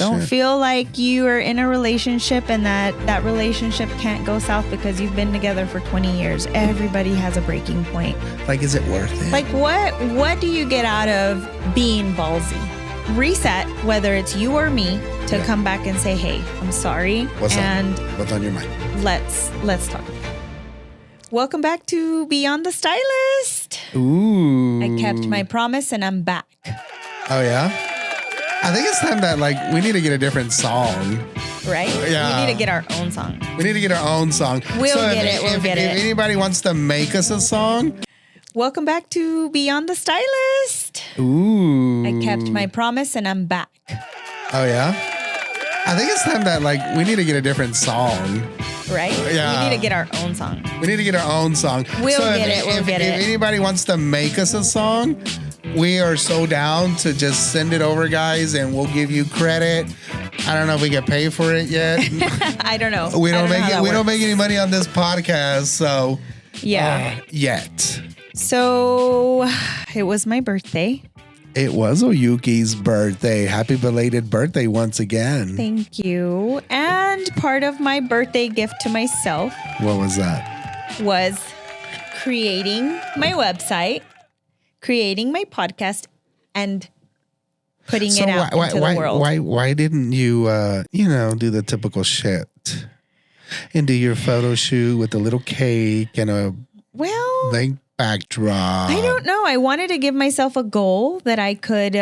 Don't Shit. feel like you are in a relationship and that relationship can't go south because you've been together for 20 years. Everybody has a breaking point. Like, is it worth it? Like, what do you get out of being ballsy? Reset, whether it's you or me, to come back and say, hey, I'm sorry. What's on your mind? Let's talk. Welcome back to Beyond the Stylist. Ooh. I kept my promise and I'm back. Oh, yeah? I think it's time that, like, we need to get a different song. Right? Yeah. We need to get our own song. We need to get our own song. We'll get it. If anybody wants to make us a song. Welcome back to Beyond the Stylist. Ooh. I kept my promise and I'm back. Oh, yeah? I think it's time that, like, we need to get a different song. Right? Yeah. We need to get our own song. We need to get our own song. We'll get it. If anybody wants to make us a song, we are so down to just send it over, guys, and we'll give you credit. I don't know if we get paid for it yet. I don't know. We don't make any money on this podcast, so yet. So it was my birthday. It was Oyuki's birthday. Happy belated birthday once again. Thank you. And part of my birthday gift to myself What was that? was creating my website, creating my podcast, and putting it out into the world. Why didn't you, do the typical shit and do your photo shoot with a little cake and a backdrop? I don't know. I wanted to give myself a goal that I could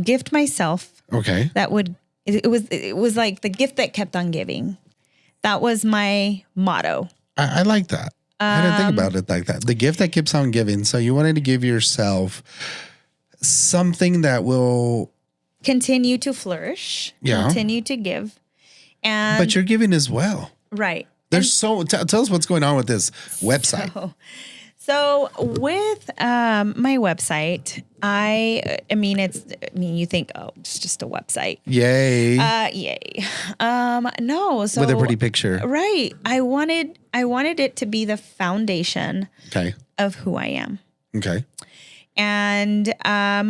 gift myself. Okay. That would it was like the gift that kept on giving. That was my motto. I like that. I didn't think about it like that. The gift that keeps on giving. So you wanted to give yourself something that will continue to flourish, continue to give. But you're giving as well. Right. There's tell us what's going on with this website. So with my website, you think, oh, it's just a website. Yay. Yay. No. So with a pretty picture. Right. I wanted it to be the foundation of who I am. Okay. And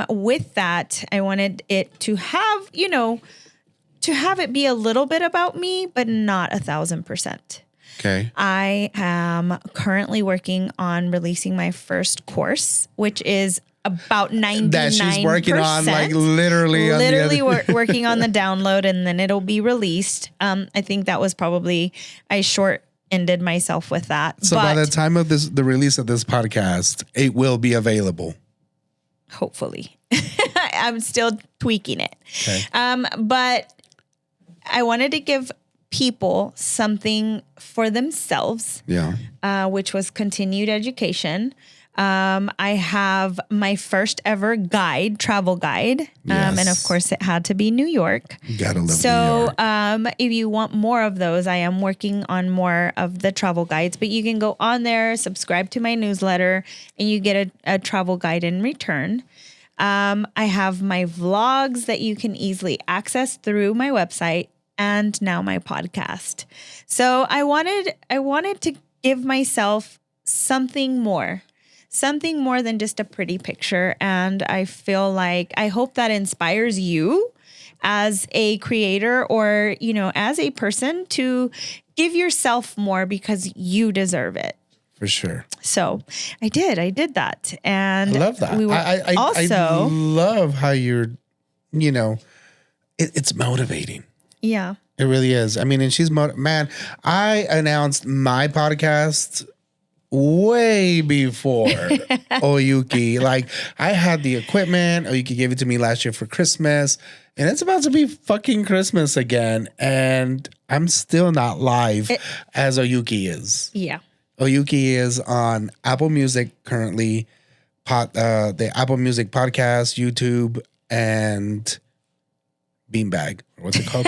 with that, I wanted it to have, it be a little bit about me, but not 1,000%. Okay. I am currently working on releasing my first course, which is about 99%. That she's working on, like literally working on the download, and then it'll be released. I think that was probably, I short-ended myself with that. So by the time of the release of this podcast, it will be available. Hopefully. I'm still tweaking it. Okay. But I wanted to give people something for themselves, which was continued education. I have my first ever travel guide. And of course it had to be New York. You gotta love New York. If you want more of those, I am working on more of the travel guides, but you can go on there, subscribe to my newsletter, and you get a travel guide in return. I have my vlogs that you can easily access through my website, and now my podcast. So I wanted to give myself something more than just a pretty picture. And I feel like, I hope that inspires you as a creator or, as a person to give yourself more because you deserve it. For sure. So I did that. And I love that. I love how you're, it's motivating. Yeah. It really is. I mean, and she's, I announced my podcast way before Oyuki. Like, I had the equipment. Oyuki gave it to me last year for Christmas, and it's about to be fucking Christmas again. And I'm still not live as Oyuki is. Yeah. Oyuki is on Apple Music currently, the Apple Music podcast, YouTube, and Beanbag. What's it called?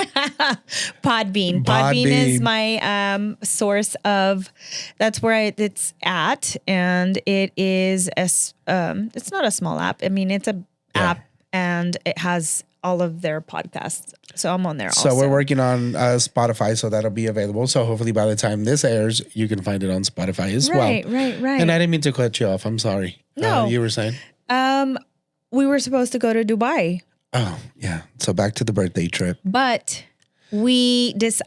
Podbean. Podbean is my source of. That's where it's at, and it is it's not a small app. I mean, it's a app, and it has all of their podcasts. So I'm on there also. So we're working on Spotify, so that'll be available. So hopefully by the time this airs, you can find it on Spotify as well. Right. And I didn't mean to cut you off. I'm sorry. No. You were saying? We were supposed to go to Dubai. Oh, yeah. So back to the birthday trip. But because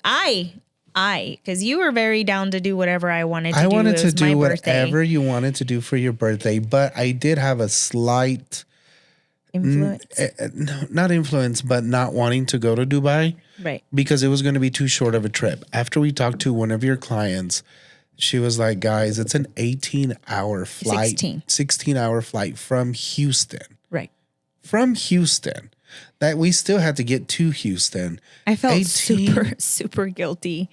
you were very down to do whatever I wanted to do. I wanted It to was my do birthday. whatever you wanted to do for your birthday, but I did have a slight Influence. no, not influence, but not wanting to go to Dubai Right. because it was going to be too short of a trip. After we talked to one of your clients, she was like, guys, it's an 18-hour flight, 16-hour flight from Houston. Right. From Houston. That we still had to get to Houston. I felt super guilty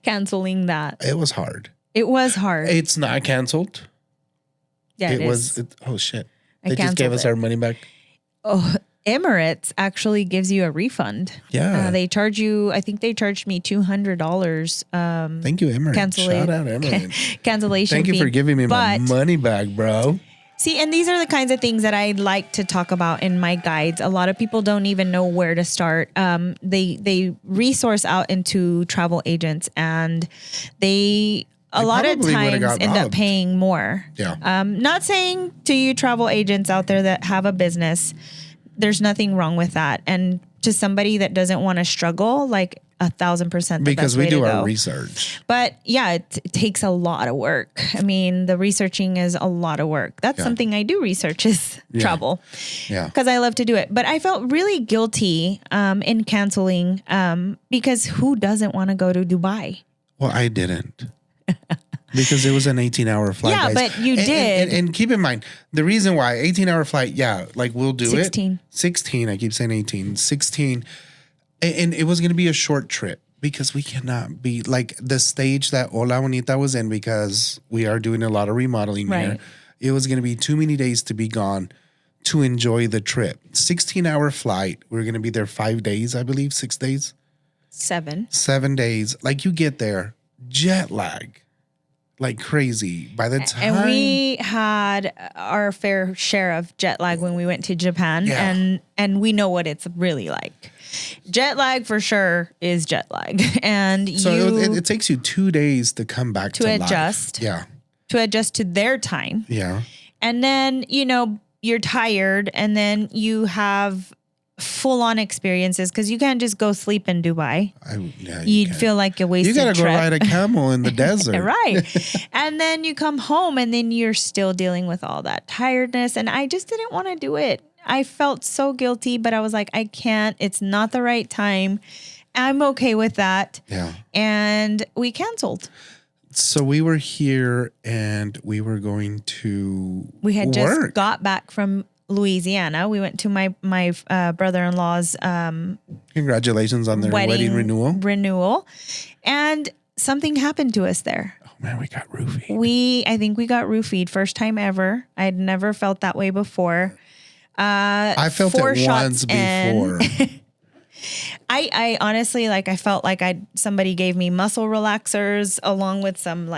canceling that. It was hard. It was hard. It's not canceled. Yeah, it was. is. Oh, shit. I They just gave us canceled our money back. Oh, Emirates actually gives you a refund. Yeah. They charge you, I think they charged me $200. Thank you, Emirates. Shout out Emirates. Cancellation Thank you fee. for giving me my But money back, bro. see, and these are the kinds of things that I like to talk about in my guides. A lot of people don't even know where to start. They resource out into travel agents, and a lot of probably would've times got end up robbed. paying more. Yeah. Not saying to you travel agents out there that have a business, there's nothing wrong with that. And to somebody that doesn't want to struggle, like 1,000% Because we do our go. research. But yeah, it takes a lot of work. I mean, the researching is a lot of work. That's something I do research is travel. Yeah. Because I love to do it. But I felt really guilty in canceling because who doesn't want to go to Dubai? Well, I didn't. Because it was an 18-hour flight. Yeah, guys. but you did. And keep in mind, the reason why 18-hour flight, like we'll do 16. it. 16. I keep saying 18. 16. And it was going to be a short trip because we cannot be like the stage that Hola Bonita was in because we are doing a lot of remodeling here. Right. It was going to be too many days to be gone to enjoy the trip. 16-hour flight. We're going to be there 5 days, I believe, 6 days. 7. 7 days. Like you get there, jet lag. Like crazy. By the time And we had our fair share of jet lag when we went to Japan, and we know what it's really like. Jet lag for sure is jet lag, and so it takes you 2 days to come back to adjust. Life. Yeah, to adjust to their time. Yeah, and then you're tired, and then you have full-on experiences because you can't just go sleep in Dubai. You'd feel like a wasted trip. You gotta go trip. ride a camel in the desert. Right. And then you come home and then you're still dealing with all that tiredness. And I just didn't want to do it. I felt so guilty, but I was like, I can't. It's not the right time. I'm okay with that. Yeah. And we canceled. So we were here and we were going to We had work. just got back from Louisiana. We went to my brother-in-law's Congratulations on their wedding renewal. And something happened to us there. Oh man, we got roofied. I think we got roofied. First time ever. I had never felt that way before. I felt it once before. I honestly, I felt like somebody gave me muscle relaxers along with some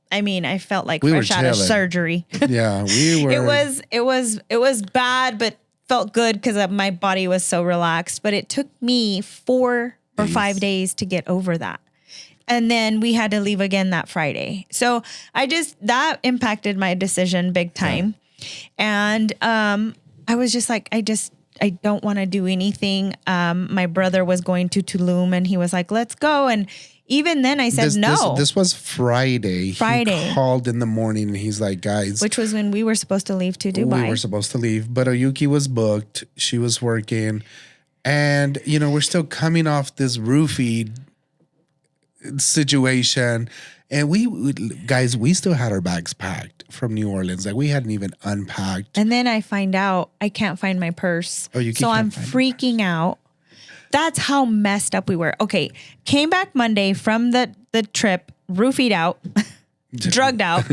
I felt like fresh out of surgery. Yeah, we were. It was bad, but felt good because my body was so relaxed. But it took me 4 or 5 days to get over that. And then we had to leave again that Friday. So that impacted my decision big time. Yeah. And I was just like, I don't want to do anything. My brother was going to Tulum and he was like, let's go. And even then I said no. This was Friday. He called in the morning and he's like, guys. Which was when we were supposed to leave to Dubai. We were supposed to leave, but Oyuki was booked. She was working. And, we're still coming off this roofie situation. And we still had our bags packed from New Orleans. Like we hadn't even unpacked. And then I find out I can't find my purse. So I'm freaking out. That's how messed up we were. Okay. Came back Monday from the trip, roofied out, drugged out,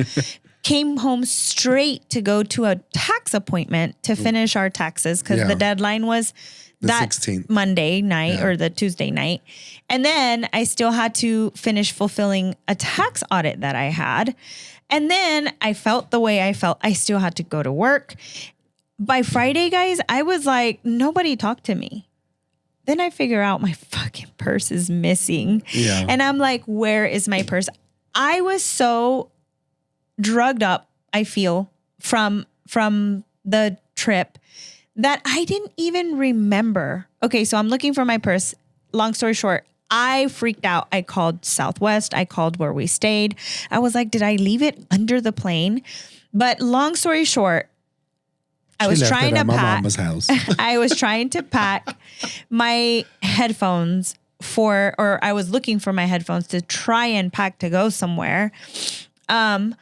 came home straight to go to a tax appointment to finish our taxes because the deadline was that 16th. Monday night or the Tuesday night. And then I still had to finish fulfilling a tax audit that I had. And then I felt the way I felt. I still had to go to work. By Friday, guys, I was like, nobody talked to me. Then I figure out my fucking purse is missing. Yeah. And I'm like, where is my purse? I was so drugged up, I feel, from the trip that I didn't even remember. Okay, so I'm looking for my purse. Long story short, I freaked out. I called Southwest. I called where we stayed. I was like, did I leave it under the plane? But long story short, I was trying to my pack. mama's house. I was trying to pack my headphones or I was looking for my headphones to try and pack to go somewhere. And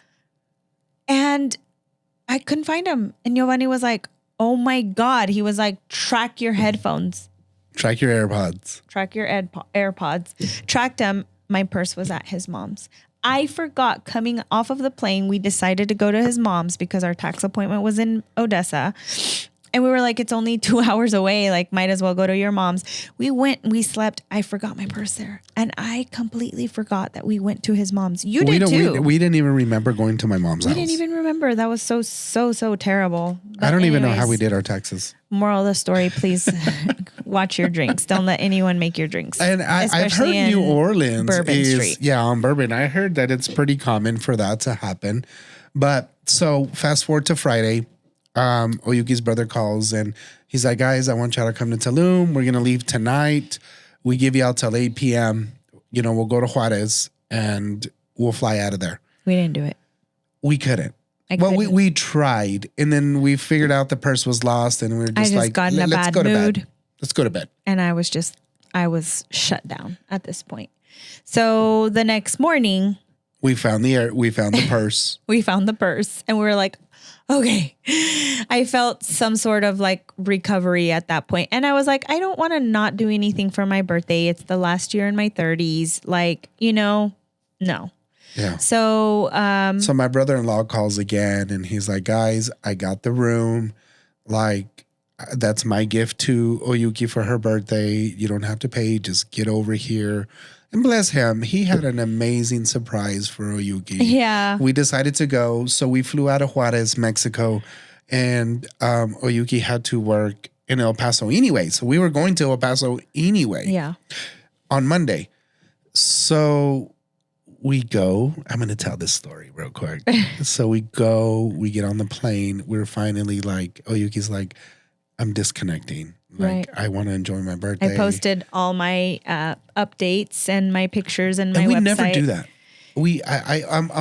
I couldn't find them. And Giovanni was like, oh my God. He was like, track your headphones. Track your AirPods. Track your AirPods. Tracked them. My purse was at his mom's. I forgot coming off of the plane. We decided to go to his mom's because our tax appointment was in Odessa. And we were like, it's only 2 hours away. Like, might as well go to your mom's. We went, we slept. I forgot my purse there. And I completely forgot that we went to his mom's. You did too. We didn't even remember going to my mom's house. We didn't even remember. That was so terrible. But I don't even know how anyways, we did our taxes. Moral of the story, please watch your drinks. Don't let anyone make your drinks. And I've heard Especially in New Orleans Bourbon Street. Yeah, on Bourbon. I heard that it's pretty common for that to happen. But so fast forward to Friday, Oyuki's brother calls and he's like, guys, I want y'all to come to Tulum. We're going to leave tonight. We give you out till 8 p.m. You know, we'll go to Juarez and we'll fly out of there. We didn't do it. We couldn't. Well, we tried, and then we figured out the purse was lost, and we were just like, got in a bad mood. Let's go to bed. And I was shut down at this point. So the next morning, we found the purse. We found the purse, and we were like, okay. I felt some sort of like recovery at that point. And I was like, I don't want to not do anything for my birthday. It's the last year in my 30s. Like, no. Yeah. So, so my brother-in-law calls again and he's like, guys, I got the room. Like, that's my gift to Oyuki for her birthday. You don't have to pay. Just get over here. And bless him, he had an amazing surprise for Oyuki. Yeah. We decided to go. So we flew out of Juarez, Mexico, and Oyuki had to work in El Paso anyway. So we were going to El Paso anyway. Yeah. On Monday. So we go. I'm going to tell this story real quick. So we go, we get on the plane. We're finally like, Oyuki's like, I'm disconnecting. Like, I want to enjoy my birthday. I posted all my updates and my pictures and my website. And we never do that.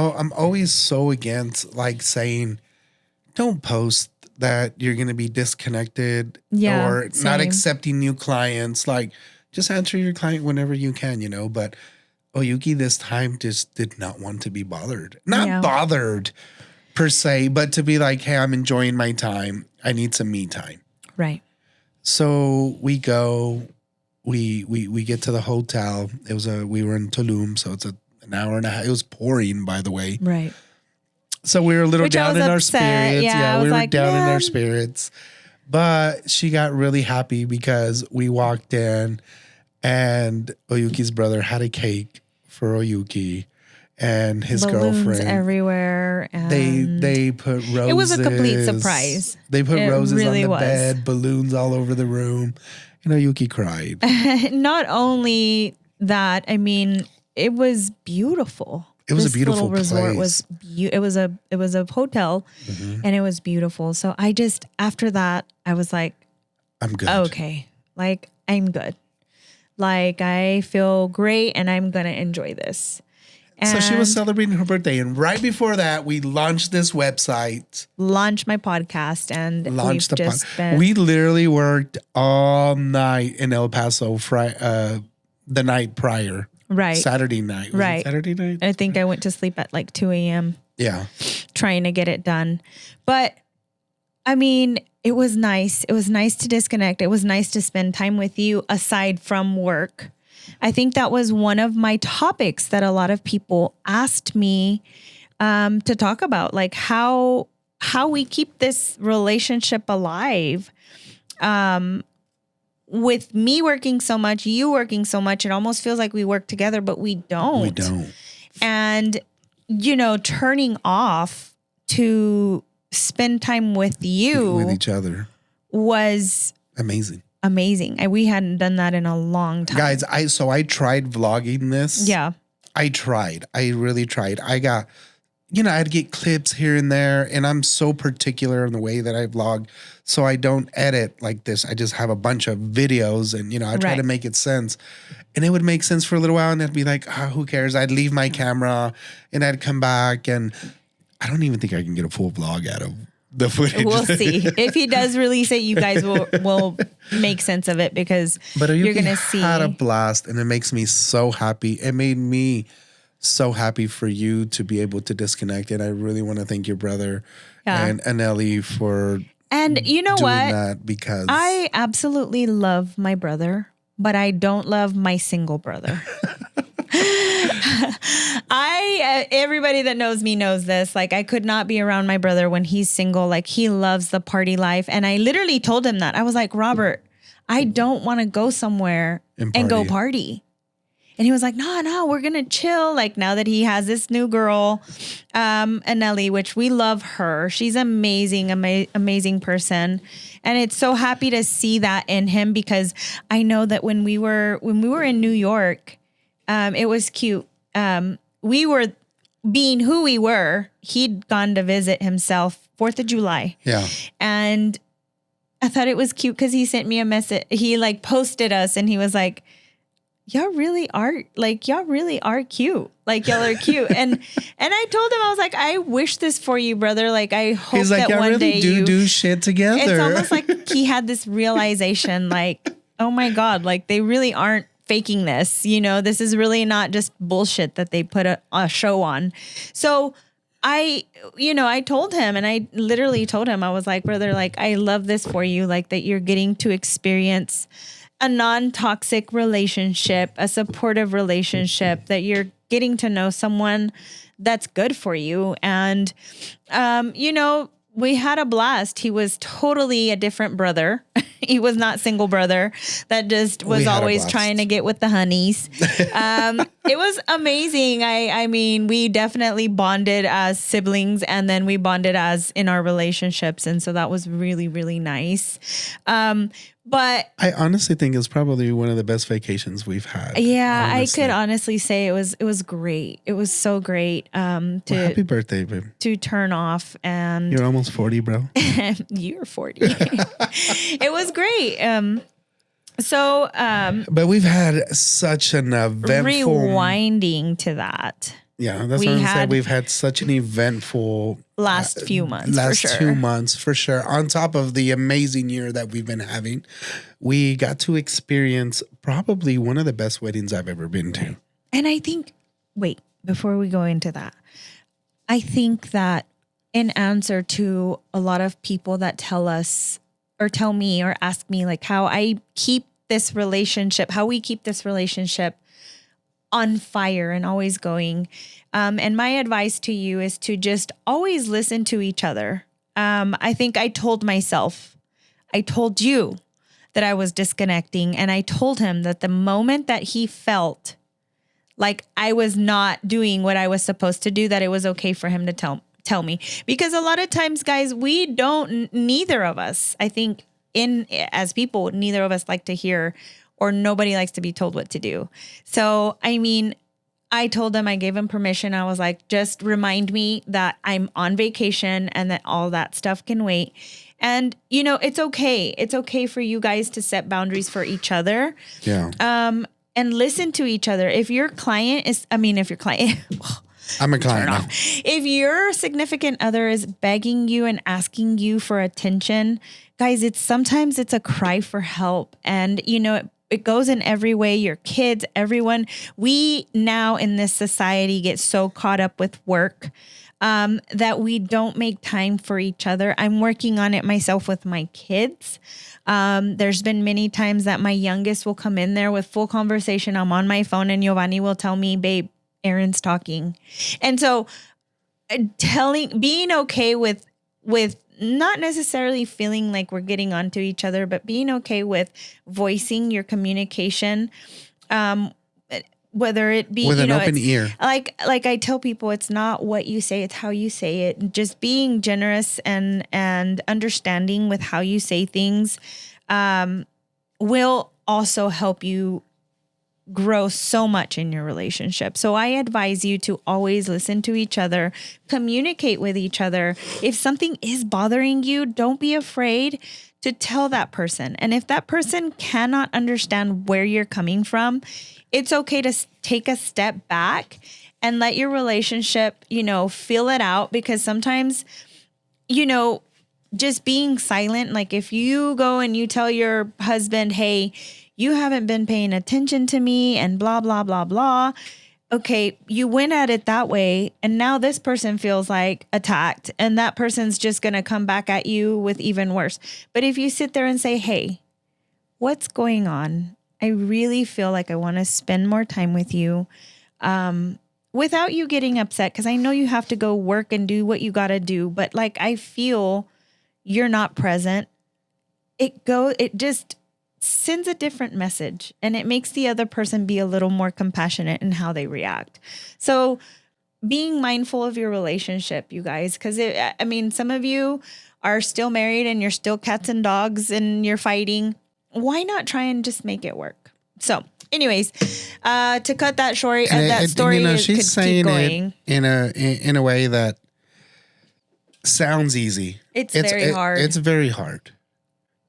I'm always so against like saying, don't post that you're going to be disconnected or not accepting new clients. Like, just answer your client whenever you can, but Oyuki this time just did not want to be bothered. Not bothered per se, but to be like, hey, I'm enjoying my time. I need some me time. Right. So we go, we get to the hotel. We were in Tulum, so it's an hour and a half. It was pouring, by the way. Right. So we were a little down in our spirits. Yeah, we were down in our spirits. But she got really happy because we walked in and Oyuki's brother had a cake for Oyuki and his Balloons girlfriend everywhere. And they put roses. It was a complete surprise. They put roses on the bed, balloons all over the room. And Oyuki cried. Not only that, I mean, it was beautiful. It was a beautiful resort place. It was a hotel, and it was beautiful. So I just after that I was like, I'm good. Okay, like I'm good. Like I feel great, and I'm gonna enjoy this. And so she was celebrating her birthday, and right before that, we launched this website, launched my podcast, and launched the podcast. We literally worked all night in El Paso, the night prior. Right. Saturday night. Was it Saturday night? I think I went to sleep at like 2 a.m. Yeah. Trying to get it done. But I mean, it was nice. It was nice to disconnect. It was nice to spend time with you aside from work. I think that was one of my topics that a lot of people asked me to talk about, like how we keep this relationship alive. With me working so much, you working so much, it almost feels like we work together, but we don't. We don't. And, turning off to spend time with you. With each other. Was amazing. We hadn't done that in a long time. Guys, I tried vlogging this. Yeah. I tried. I really tried. I got, I'd get clips here and there, and I'm so particular in the way that I vlog. So I don't edit like this. I just have a bunch of videos and, I try to Right. make it sense. And it would make sense for a little while and I'd be like, who cares? I'd leave my camera and I'd come back, and I don't even think I can get a full vlog out of the footage. We'll see. If he does release it, you guys will make sense of it, because But you're Oyuki going to see. had a blast, and it makes me so happy. It made me so happy for you to be able to disconnect. And I really want to thank your brother and Anelli for And you know doing what? that, because I absolutely love my brother, but I don't love my single brother. Everybody that knows me knows this. Like, I could not be around my brother when he's single. Like, he loves the party life. And I literally told him that. I was like, Robert, I don't want to go somewhere and go party. And he was like, no, we're going to chill. Like, now that he has this new girl, Anelli, which we love her. She's amazing, amazing person. And it's so happy to see that in him, because I know that when we were in New York, it was cute. We were being who we were. He'd gone to visit himself 4th of July. Yeah. And I thought it was cute because he sent me a message. He like posted us and he was like, y'all really are cute. Like, y'all are cute. And I told him, I was like, I wish this for you, brother. Like, I hope He's like, that y'all one really day do shit together. It's almost like he had this realization, like, oh my God, like they really aren't faking this. This is really not just bullshit that they put a show on. So I told him, and I literally told him, I was like, brother, like, I love this for you. Like, that you're getting to experience a non-toxic relationship, a supportive relationship, that you're getting to know someone that's good for you. And, we had a blast. He was totally a different brother. He was not single brother that just was always trying to get with the honeys. It was amazing. I mean, we definitely bonded as siblings, and then we bonded as in our relationships. And so that was really, really nice. But I honestly think it's probably one of the best vacations we've had. Yeah, honestly. I could honestly say it was great. It was so great Happy birthday, babe. to turn off. And You're almost 40, bro. you're 40. It was great. But we've had such an eventful rewinding to that. Yeah, that's what I'm saying. We've had such an eventful last few months. Last for sure. 2 months, for sure. On top of the amazing year that we've been having, we got to experience probably one of the best weddings I've ever been to. And I think, before we go into that, I think that in answer to a lot of people that tell us or tell me or ask me, like, how we keep this relationship on fire and always going. And my advice to you is to just always listen to each other. I think I told you that I was disconnecting, and I told him that the moment that he felt like I was not doing what I was supposed to do, that it was okay for him to tell me. Because a lot of times, guys, neither of us, I think as people, neither of us like to hear, or nobody likes to be told what to do. So, I mean, I told him, I gave him permission. I was like, just remind me that I'm on vacation and that all that stuff can wait. And, it's okay. It's okay for you guys to set boundaries for each other. Yeah. And listen to each other. If your client I'm a client now. If your significant other is begging you and asking you for attention, guys, sometimes it's a cry for help. And, it goes in every way, your kids, everyone. We now in this society get so caught up with work that we don't make time for each other. I'm working on it myself with my kids. There's been many times that my youngest will come in there with full conversation. I'm on my phone and Giovanni will tell me, babe, Aaron's talking. And so being okay with not necessarily feeling like we're getting onto each other, but being okay with voicing your communication, whether it be with an open ear. Like I tell people, it's not what you say, it's how you say it. Just being generous and understanding with how you say things will also help you grow so much in your relationship. So I advise you to always listen to each other, communicate with each other. If something is bothering you, don't be afraid to tell that person. And if that person cannot understand where you're coming from, it's okay to take a step back and let your relationship, feel it out, because sometimes, just being silent, like if you go and you tell your husband, hey, you haven't been paying attention to me and blah, blah, blah, blah. Okay, you went at it that way. And now this person feels like attacked, and that person's just going to come back at you with even worse. But if you sit there and say, hey, what's going on? I really feel like I want to spend more time with you without you getting upset, because I know you have to go work and do what you got to do. But like, I feel you're not present. It just sends a different message, and it makes the other person be a little more compassionate in how they react. So being mindful of your relationship, you guys, because some of you are still married and you're still cats and dogs and you're fighting. Why not try and just make it work? So anyways, to cut that short, that story she's could keep saying going. it in a way that sounds easy. It's very hard. It's very hard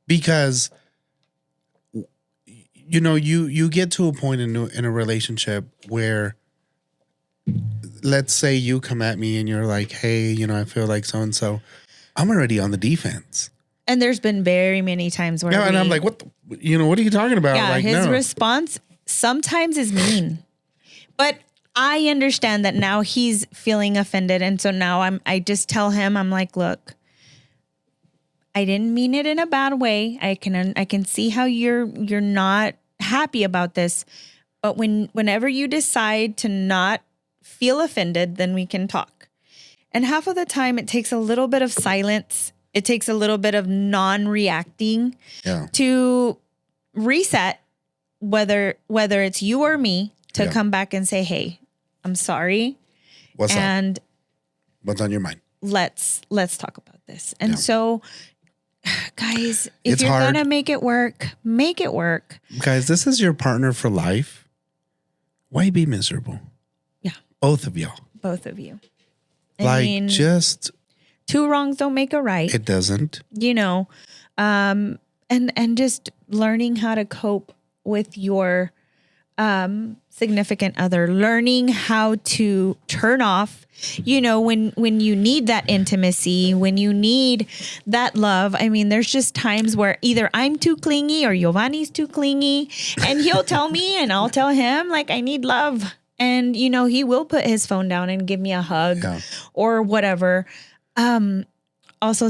because you get to a point in a relationship where, let's say you come at me and you're like, hey, I feel like so-and-so. I'm already on the defense. And there's been very many times where and I'm like, what are you talking about? Yeah, like, his response sometimes is mean. But I understand that now he's feeling offended. And so now I just tell him, I'm like, look, I didn't mean it in a bad way. I can see how you're not happy about this. But whenever you decide to not feel offended, then we can talk. And half of the time it takes a little bit of silence. It takes a little bit of non-reacting to reset, whether it's you or me, to come back and say, hey, I'm sorry. What's up? What's on your mind? Let's talk about this. And so, guys, if it's you're hard. gonna make it work, make it work. Guys, this is your partner for life. Why be miserable? Yeah. Both of y'all. Both of you. Just two wrongs don't make a right. It doesn't. And just learning how to cope with your significant other, learning how to turn off, when you need that intimacy, when you need that love. I mean, there's just times where either I'm too clingy or Giovanni's too clingy, and he'll tell me and I'll tell him, like, I need love. And, he will put his phone down and give me a hug or whatever. Also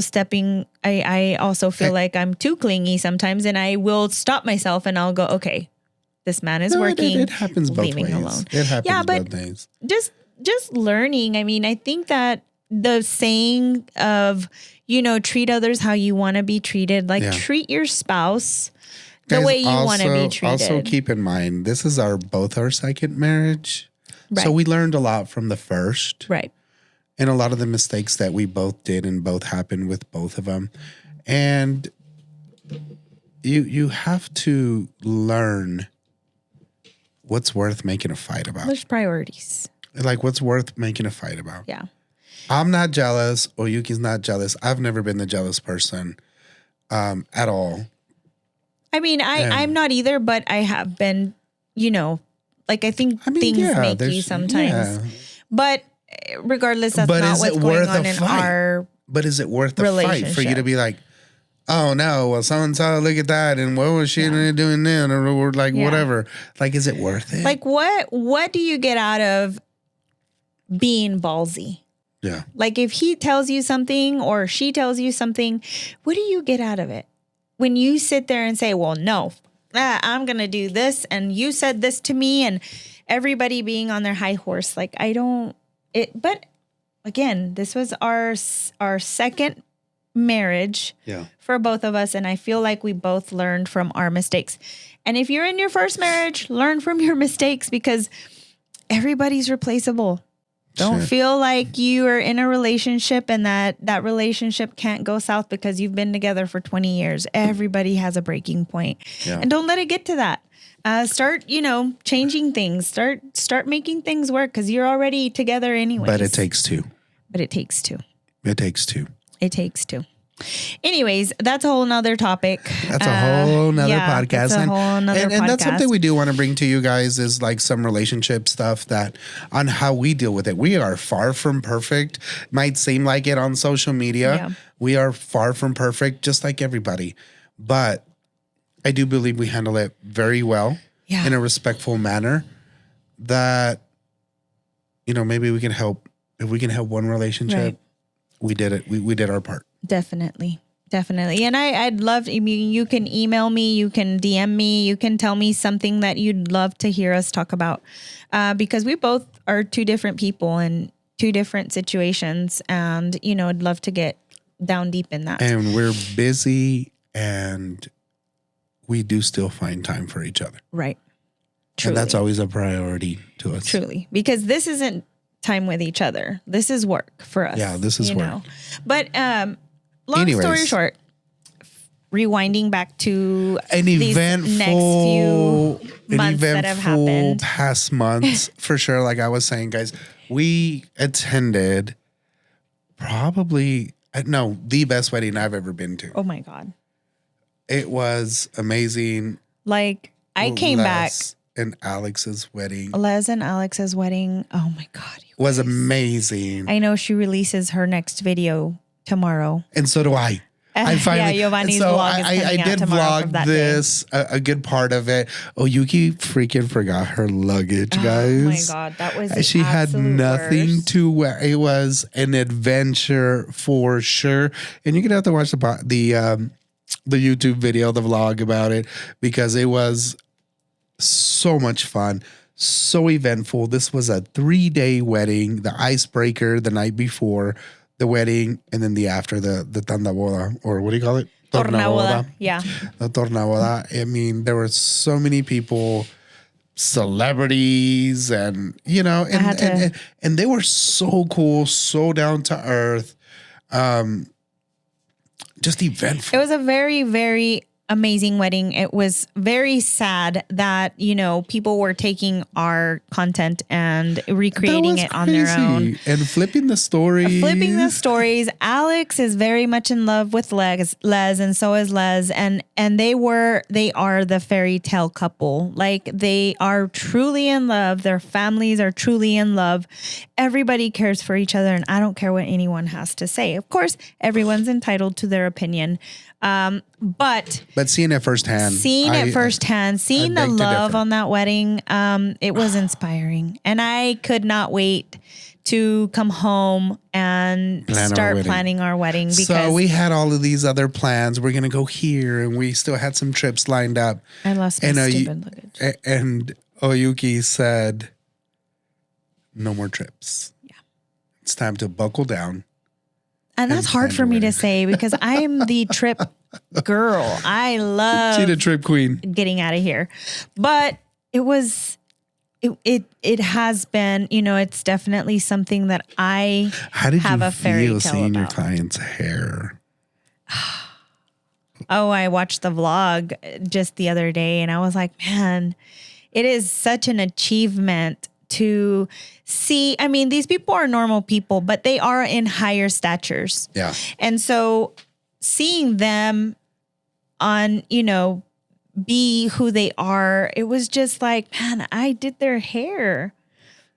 I also feel like I'm too clingy sometimes, and I will stop myself and I'll go, okay, this man is working. It happens both ways. Alone. It happens both ways. Just learning. I mean, I think that the saying of, treat others how you want to be treated, treat your spouse the way you want to be treated. Also keep in mind, this is both our second marriage. Right. So we learned a lot from the first. Right. And a lot of the mistakes that we both did and both happened with both of them. And you have to learn what's worth making a fight about. There's priorities. Like, what's worth making a fight about. Yeah. I'm not jealous. Oyuki's not jealous. I've never been the jealous person at all. I mean, I'm not either, but I have been, I think things make you sometimes. Yeah. But regardless, that's not what's going on in our But is it worth the fight for you to be like, oh no, well, so-and-so, look at that, and what was she doing then, or like whatever? Like, is it worth it? Like, what do you get out of being ballsy? Yeah. Like, if he tells you something or she tells you something, what do you get out of it? When you sit there and say, well, no, I'm going to do this, and you said this to me, and everybody being on their high horse, like, but again, this was our second marriage for both of us, and I feel like we both learned from our mistakes. And if you're in your first marriage, learn from your mistakes, because everybody's replaceable. Don't Shit. feel like you are in a relationship and that relationship can't go south because you've been together for 20 years. Everybody has a breaking point. Yeah. And don't let it get to that. Start, changing things. Start making things work because you're already together anyway. But it takes two. It takes two. It takes two. It takes two. Anyways, that's a whole nother topic. That's a whole nother podcast. That's a whole nother podcast. And that's something we do want to bring to you guys is like some relationship stuff that on how we deal with it. We are far from perfect. Might seem like it on social media. Yeah. We are far from perfect, just like everybody. But I do believe we handle it very well in a respectful manner that, maybe we can help. If we can help one relationship, Right. we did it. We did our part. Definitely. And I'd love, you can email me, you can DM me, you can tell me something that you'd love to hear us talk about. Because we both are two different people in two different situations. And, I'd love to get down deep in that. And we're busy and we do still find time for each other. Right. Truly. And that's always a priority to us. Truly. Because this isn't time with each other. This is work for us. Yeah, this is work. But long story short, rewinding back to an these next few months that have happened. Past months, for sure. Like I was saying, guys, we attended the best wedding I've ever been to. Oh my God. It was amazing. Like I came back. And Alex's wedding. Les and Alex's wedding. Oh my God. Was amazing. I know she releases her next video tomorrow. And so do I. I finally, Giovanni's vlog is coming I out did tomorrow from vlog that this, a good part of it. Oyuki freaking forgot her luggage, guys. Oh my God. That was the She had absolute nothing worst. to wear. It was an adventure for sure. And you're going to have to watch the YouTube video, the vlog about it, because it was so much fun, so eventful. This was a 3-day wedding, the icebreaker the night before the wedding, and then the after, the tandaboda, or what do you call it? Tornaboda. Yeah. The tornaboda. I mean, there were so many people, celebrities, and and they were so cool, so down to earth, just eventful. It was a very, very amazing wedding. It was very sad that, people were taking our content and recreating it on their own. And flipping the stories. Alex is very much in love with Les, and so is Les. And they are the fairy tale couple. Like they are truly in love. Their families are truly in love. Everybody cares for each other. And I don't care what anyone has to say. Of course, everyone's entitled to their opinion. But seeing it firsthand, seeing the love on that wedding, it was inspiring, and I could not wait to come home and start planning our wedding. Because so we had all of these other plans. We're gonna go here, and we still had some trips lined up. I lost my stupid luggage. And Oyuki said, "No more trips. Yeah, it's time to buckle down." And that's hard for me to say because I'm the trip girl. I love She's the trip queen. Getting out of here. But it has been, it's definitely something that I have a fairy tale seeing about. your client's hair? Oh, I watched the vlog just the other day and I was like, man, it is such an achievement to see. I mean, these people are normal people, but they are in higher statures. Yeah. And so seeing them on, be who they are, it was just like, man, I did their hair.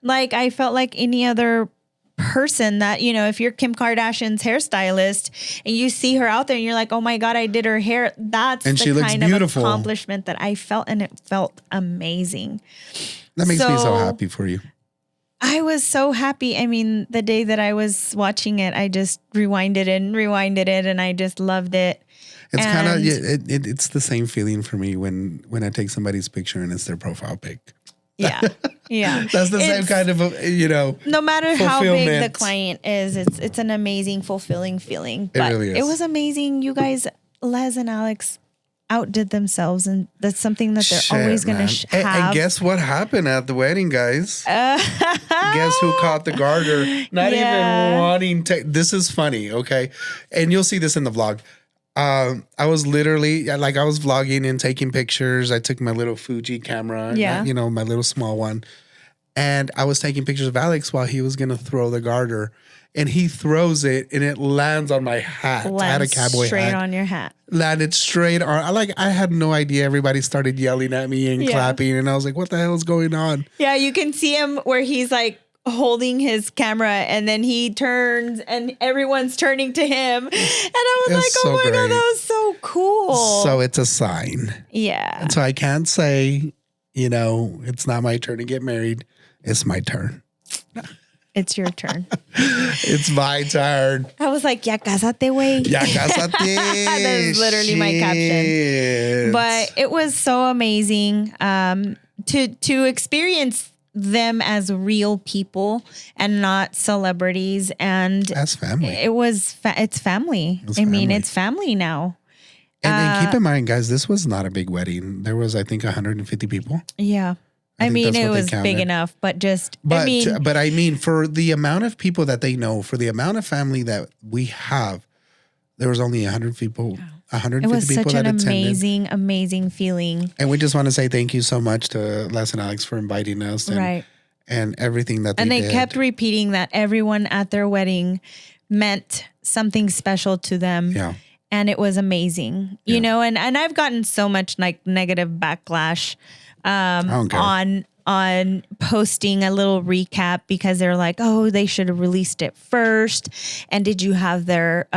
Like I felt like any other person that, if you're Kim Kardashian's hairstylist and you see her out there and you're like, oh my God, I did her hair. That's the kind of accomplishment that I felt, and it felt amazing. That makes me so happy for you. I was so happy. I mean, the day that I was watching it, I just rewinded it and I just loved it. It's kind of, it's the same feeling for me when I take somebody's picture and it's their profile pic. Yeah. Yeah. That's the same kind of, no matter how big the client is, it's an amazing, fulfilling feeling. But it really is. It was amazing. You guys, Les and Alex, outdid themselves, and that's something that they're Shit, always going man. to And have. guess what happened at the wedding, guys? Guess who caught the garter? Not even wanting to. This is funny, okay? And you'll see this in the vlog. I was literally I was vlogging and taking pictures. I took my little Fuji camera, my little small one, and I was taking pictures of Alex while he was gonna throw the garter, and he throws it and it lands on my hat. I had a cowboy straight hat. on your hat. Landed straight on. I had no idea. Everybody started yelling at me and clapping, and I was like, "What the hell is going on?" Yeah, you can see him where he's like holding his camera, and then he turns, and everyone's turning to him, and I was like, "Oh my God, that was so cool!" So it's a sign. Yeah. And so I can't say, it's not my turn to get married. It's my turn. It's your turn. It's my turn. I was like, "Ya casate, güey." Ya casate. That is literally my caption. But it was so amazing to experience them as real people and not celebrities, and as family. It's family. It's family now. And keep in mind, guys, this was not a big wedding. There was, I think, 150 people. Yeah. It was big enough, but I mean, for the amount of people that they know, for the amount of family that we have, there was only 100 people, 150 people that attended. It was such an amazing feeling. And we just want to say thank you so much to Les and Alex for inviting us. And everything that they did. And they kept repeating that everyone at their wedding meant something special to them. Yeah. And it was amazing, and I've gotten so much like negative backlash on posting a little recap, because they're like, oh, they should have released it first. And did you have their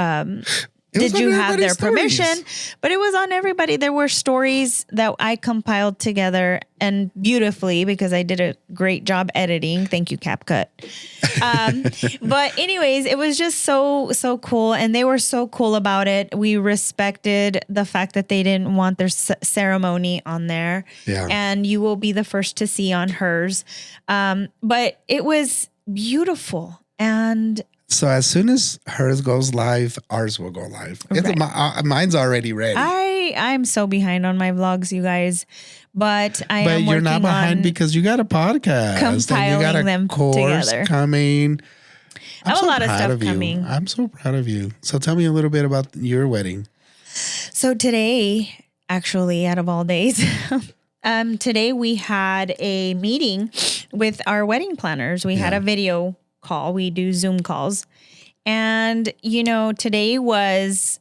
permission? But it was on everybody. There were stories that I compiled together and beautifully, because I did a great job editing. Thank you, CapCut. But anyways, it was just so cool. And they were so cool about it. We respected the fact that they didn't want their ceremony on there. Yeah. And you will be the first to see on hers. But it was beautiful. And so as soon as hers goes live, ours will go live. Right. Mine's already ready. I'm so behind on my vlogs, you guys, but I am working on. But you're not behind because you got a podcast, compiling and you got a them course together. Coming. I have a lot of stuff coming. I'm so proud of you. So tell me a little bit about your wedding. So today, actually, out of all days, today we had a meeting with our wedding planners. We had a video call. We do Zoom calls. And, today was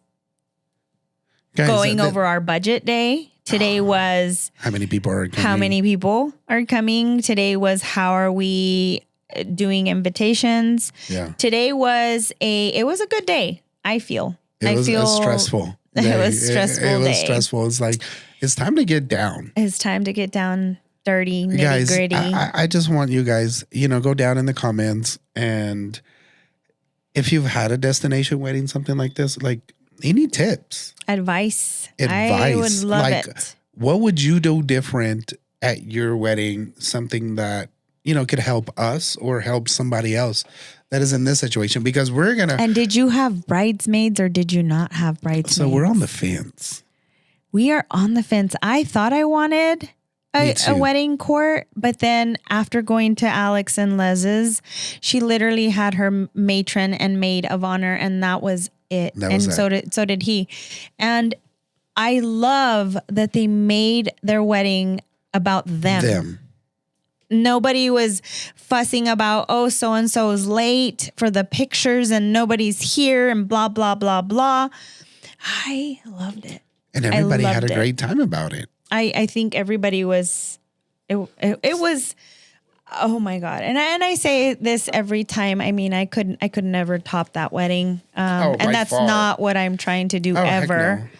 going over our budget day. Today was how many people are coming. Today was how are we doing invitations. Yeah. Today was it was a good day, I feel. It was stressful. It was stressful. It was stressful. It's like, it's time to get down. It's time to get down, dirty, nitty gritty. I just want you guys, go down in the comments, and if you've had a destination wedding, something like this, like any tips, advice. I would love it. What would you do different at your wedding? Something that could help us or help somebody else that is in this situation, because we're gonna. And did you have bridesmaids or did you not have bridesmaids? So we're on the fence. We are on the fence. I thought I wanted a wedding court, but then after going to Alex and Les's, she literally had her matron and maid of honor, and that was it. So did he. And I love that they made their wedding about them. Nobody was fussing about, oh, so-and-so is late for the pictures and nobody's here and blah, blah, blah, blah. I loved it. And everybody had a great time about it. I think everybody was, it was, oh my God. And I say this every time. I mean, I could never top that wedding. And that's not what I'm trying to do ever.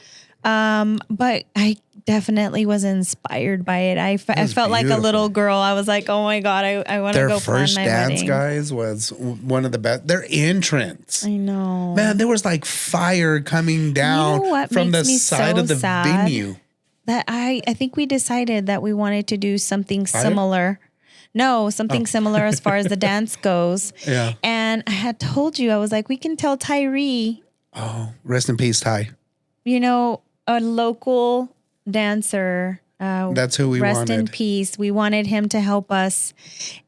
No. But I definitely was inspired by it. I felt like a little girl. I was like, oh my God, I want to go plan my wedding. Their first dance, guys, was one of the best. Their entrance. I know. Man, there was like fire coming down from the side of the venue. That I think we decided that we wanted to do something similar. No, something similar as far as the dance goes. Yeah. And I had told you, I was like, we can tell Tyree. Oh, rest in peace, Ty. A local dancer. That's who we rest in wanted. peace. We wanted him to help us,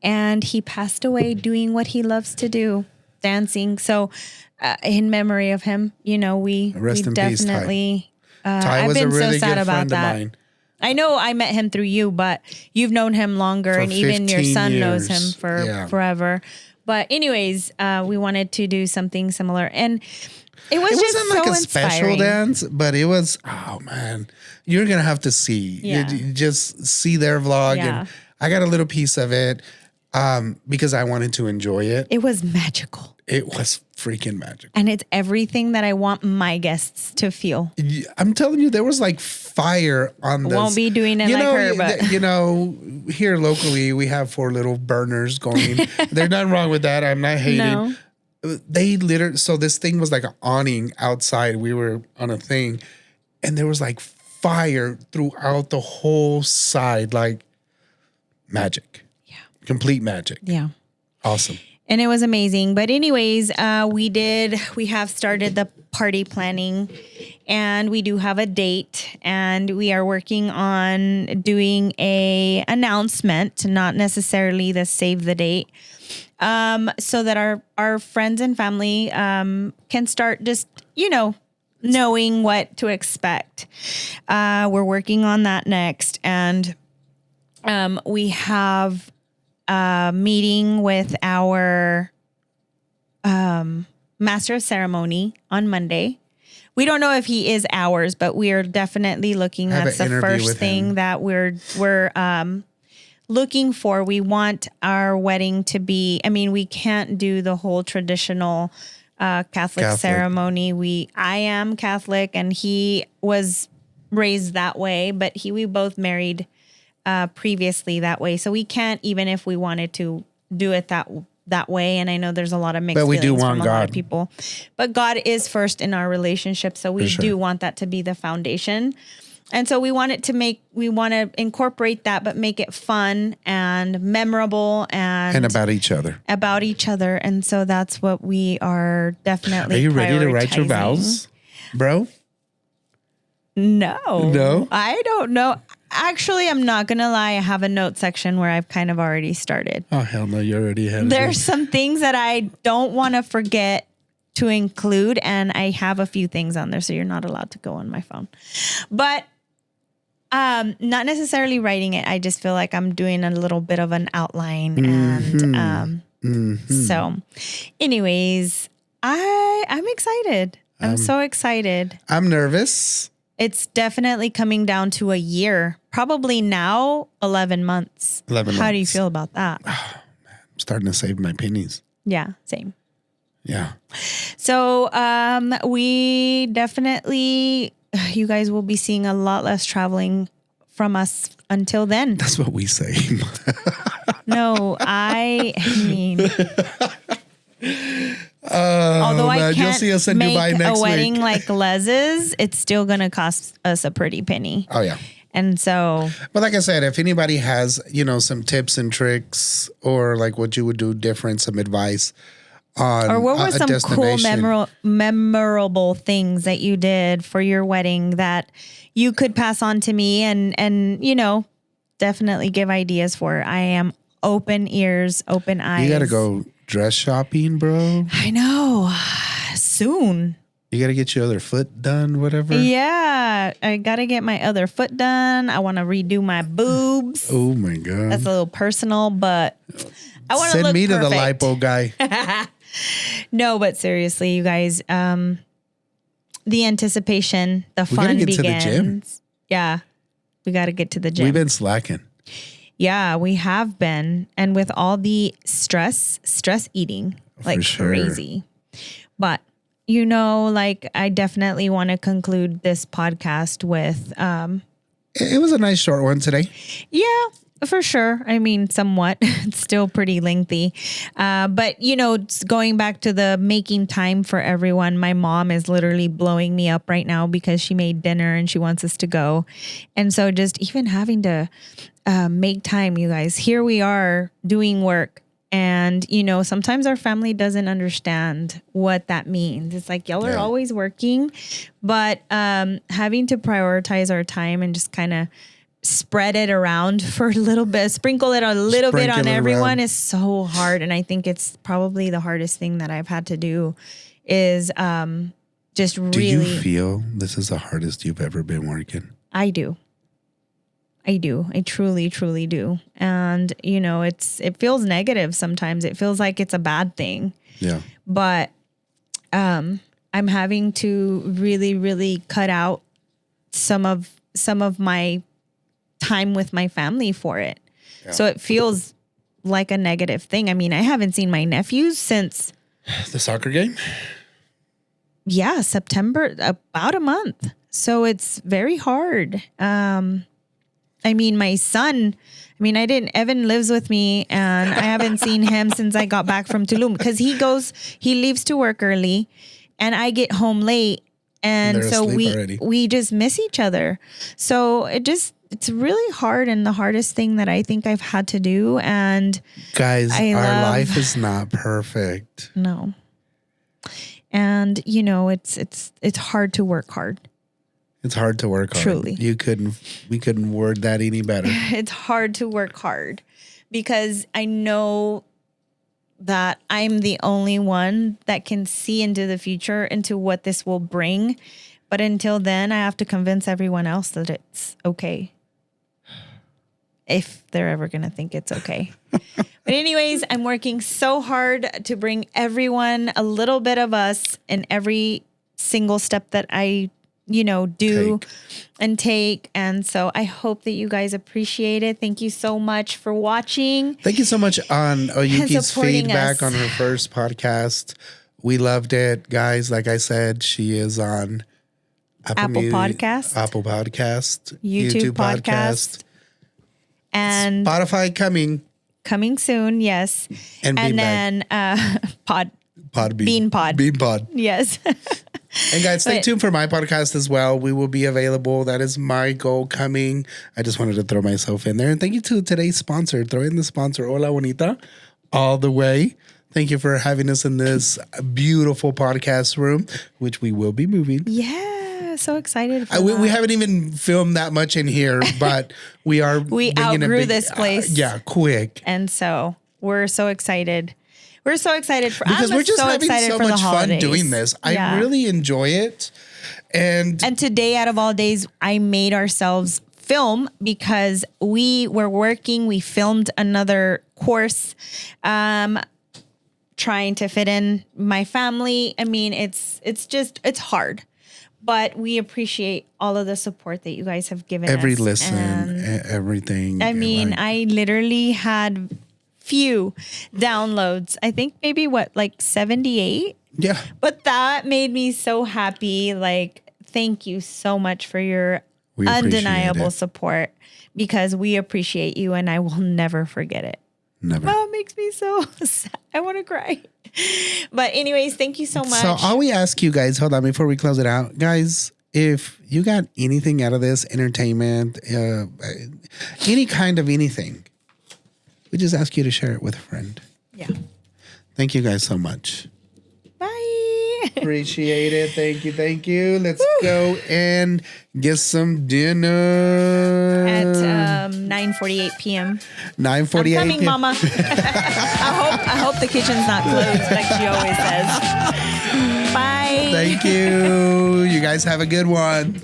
and he passed away doing what he loves to do, dancing. So, in memory of him, we Rest in peace, Ty. definitely. Ty I've was a been so really sad good about friend of that. mine. I know I met him through you, but you've known him longer, For and even your 15 son knows him years. for Yeah. forever. But anyways, we wanted to do something similar, and it was It just wasn't so like a special inspiring. dance, but it was, oh man, you're going to have to see. Yeah. You just see their vlog. Yeah. And I got a little piece of it because I wanted to enjoy it. It was magical, It was freaking magic. and it's everything that I want my guests to feel. I'm telling you, there was like fire on this. Won't be doing it like her, but here locally, we have 4 little burners going. There's nothing wrong with that. I'm not hating. No. They literally, so this thing was like an awning outside. We were on a thing, and there was like fire throughout the whole side, like magic. Yeah. Complete magic. Yeah. Awesome. And it was amazing. But anyways, we have started the party planning, and we do have a date, and we are working on doing a announcement, not necessarily the save the date, so that our friends and family can start just, knowing what to expect. We're working on that next. And we have meeting with our master of ceremony on Monday. We don't know if he is ours, but we are definitely looking. Have That's an the interview first with thing him. that we're looking for. We want our wedding to be. I mean, we can't do the whole traditional Catholic ceremony. I am Catholic, and he was raised that way, but we both married previously that way, so we can't, even if we wanted to, do it that way. And I know there's a lot of mixed But we do feelings want from a lot of God. people, but God is first in our relationship, so we sure. do want that to be the foundation. And so we want to incorporate that, but make it fun and memorable and And about each other. And so that's what we are definitely. Are you ready to write your prioritizing. vows, bro? No. No? I don't know. Actually, I'm not going to lie. I have a note section where I've kind of already started. Oh, hell no. You already had it. There's some things that I don't want to forget to include, and I have a few things on there, so you're not allowed to go on my phone. But not necessarily writing it. I just feel like I'm doing a little bit of an outline. And so anyways, I'm excited. I'm so excited. I'm nervous. It's definitely coming down to a year. Probably now 11 months. 11 How do you months. feel about that? I'm starting to save my pennies. Yeah, same. Yeah. So we definitely, you guys will be seeing a lot less traveling from us until then. That's what we say. No, I mean, although I man, you'll can't see us in make Dubai next a wedding week. like Les's, it's still going to cost us a pretty penny. Oh, yeah. And so, But like I said, if anybody has, some tips and tricks or like what you would do different, some advice on or what were a some cool, destination. memorable things that you did for your wedding that you could pass on to me and definitely give ideas for? I am open ears, open eyes. You got to go dress shopping, bro. I know. Soon. You got to get your other foot done, whatever. Yeah. I got to get my other foot done. I want to redo my boobs. Oh, my God. That's a little personal, but I want to Send look me to the perfect. lipo guy. No, but seriously, you guys, the anticipation, the gotta fun get to the begins. gym. Yeah. We got to get to the gym. We've been slacking. Yeah, we have been. And with all the stress eating like sure. crazy. But, I definitely want to conclude this podcast with, It was a nice short one today. yeah, for sure. I mean, somewhat. It's still pretty lengthy. But, it's going back to the making time for everyone. My mom is literally blowing me up right now because she made dinner and she wants us to go. And so just even having to make time, you guys. Here we are doing work, And, sometimes our family doesn't understand what that means. It's like, y'all are always working, but having to prioritize our time and just kind of spread it around for a little bit, sprinkle it a little bit on everyone is so hard. And I think it's probably the hardest thing that I've had to do is just really. Do you feel this is the hardest you've ever been working? I do. I truly, truly do. And, it feels negative sometimes. It feels like it's a bad thing. Yeah. But I'm having to really, really cut out some of my time with my family for it. Yeah. So it feels like a negative thing. I mean, I haven't seen my nephews since the soccer game. Yeah, September, about a month. So it's very hard. I mean, my son, Evan lives with me and I haven't seen him since I got back from Tulum because he leaves to work early and I get home late. And so we just miss each other. So it's really hard and the hardest thing that I think I've had to do. And guys, our life is not perfect. No. And it's hard to work hard. It's hard to work hard. Truly. We couldn't word that any better. It's hard to work hard because I know that I'm the only one that can see into the future, into what this will bring. But until then, I have to convince everyone else that it's okay. If they're ever going to think it's okay. But anyways, I'm working so hard to bring everyone a little bit of us in every single step that I take. And so I hope that you guys appreciate it. Thank you so much for watching. Thank you so much on Oyuki's feedback on her first podcast. We loved it, guys. Like I said, she is on Apple Podcast, YouTube Podcast, and Spotify coming soon. Yes. And then Bean Pod. Yes. And guys, stay tuned for my podcast as well. We will be available. That is my goal coming. I just wanted to throw myself in there. And thank you to today's sponsor. Throw in the sponsor, Hola Bonita, all the way. Thank you for having us in this beautiful podcast room, which we will be moving. Yeah, so excited for we haven't even filmed that much in here, but we outgrew this place. Quick. And so we're so excited. We're so excited because we're just having so much fun doing this. I really enjoy it. And today, out of all days, I made ourselves film because we were working. We filmed another course, trying to fit in my family. I mean, it's hard, but we appreciate all of the support that you guys have given us. Every listen, everything. I mean, I literally had few downloads. I think maybe 78. Yeah. But that made me so happy. Like, thank you so much for your undeniable support because we appreciate you and I will never forget it. Never. Oh, it makes me so sad. I want to cry. But anyways, thank you so much. So all we ask you guys, hold on before we close it out, guys, if you got anything out of this, entertainment, any kind of anything, we just ask you to share it with a friend. Yeah. Thank you guys so much. Bye. Appreciate it. Thank you. Let's go and get some dinner. At 9:48 p.m. 9:48 I'm coming, Mama. I hope the kitchen's not closed like she always says. Bye. Thank you. You guys have a good one.